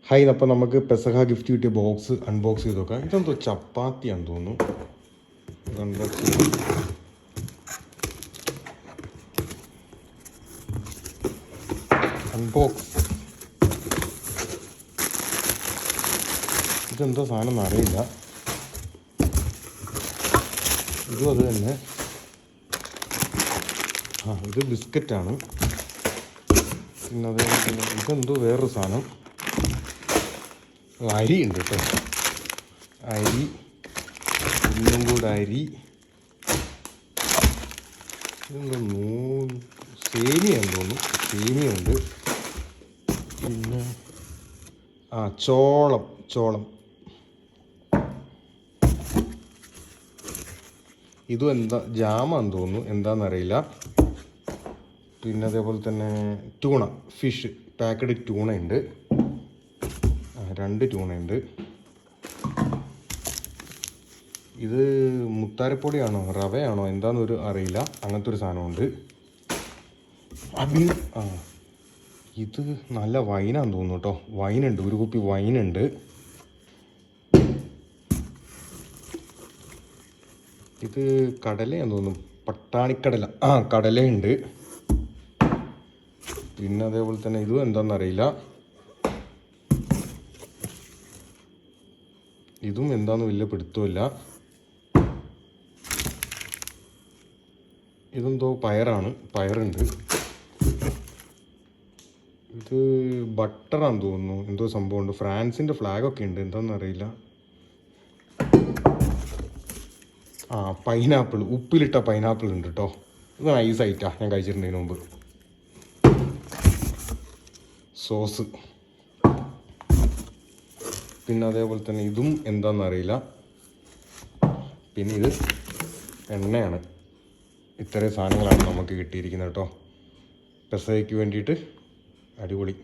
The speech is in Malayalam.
ഹായ്, അപ്പോൾ നമുക്ക് പെസഹ ഗിഫ്റ്റ് കിട്ടിയ ബോക്സ് അൺബോക്സ് ചെയ്ത് നോക്കാം. ഇതെന്തോ ചപ്പാത്തിയാണെന്ന് തോന്നുന്നു. ഇത് അൺബോക്സ് ചെയ്ത് അൺബോക്സ്. ഇതെന്തോ സാധനം അറിയില്ല. ഇതും അത് തന്നെ. ഇത് ബിസ്ക്കറ്റാണ്. പിന്നെ അതേപോലെ തന്നെ ഇതെന്തോ വേറൊരു സാധനം. അരി ഉണ്ട് കേട്ടോ. അരി, ഒന്നും കൂടെ അരി. ഇതെന്തോ സേമിയാന്ന് തോന്നുന്നു. സേമിയുണ്ട്. പിന്നെ ചോളം. ഇതും എന്താ ജാമാന്ന് തോന്നുന്നു, എന്താണെന്നറിയില്ല. പിന്നെ അതേപോലെ തന്നെ ട്യൂണ, ഫിഷ് പാക്കഡ് ട്യൂണ ഉണ്ട്. 2 ട്യൂണയുണ്ട്. ഇത് മുത്താരപ്പൊടിയാണോ റവയാണോ എന്താണെന്നൊരു അറിയില്ല. അങ്ങനത്തെ ഒരു സാധനമുണ്ട്. ഇത് നല്ല വൈനാന്ന് തോന്നുന്നു കേട്ടോ. വൈനുണ്ട്, ഒരു കുപ്പി വൈനുണ്ട്. ഇത് കടലയാന്ന് തോന്നുന്നു, പട്ടാണിക്കടല. കടലയുണ്ട്. പിന്നെ അതേപോലെ തന്നെ ഇതും എന്താണെന്നറിയില്ല. ഇതും എന്താണെന്ന് വലിയ പിടുത്തമില്ല. ഇതെന്തോ പയറുണ്ട്. ഇത് ബട്ടറാന്ന് തോന്നുന്നു, എന്തോ സംഭവമുണ്ട്. ഫ്രാൻസിൻ്റെ ഫ്ലാഗൊക്കെ ഉണ്ട്, എന്താണെന്നറിയില്ല. പൈനാപ്പിൾ, ഉപ്പിലിട്ട പൈനാപ്പിൾ ഉണ്ട് കേട്ടോ. ഇത് നൈസായിട്ടാണ്, ഞാൻ കഴിച്ചിട്ടുണ്ടതിന് മുമ്പ്. സോസ്. പിന്നെ അതേപോലെ തന്നെ ഇതും എന്താണെന്നറിയില്ല. പിന്നെ ഇത് എണ്ണയാണ്. ഇത്രയും സാധനങ്ങളാണ് നമുക്ക് കിട്ടിയിരിക്കുന്നത് കേട്ടോ. പെസഹയ്ക്ക് വേണ്ടിയിട്ട് അടിപൊളി.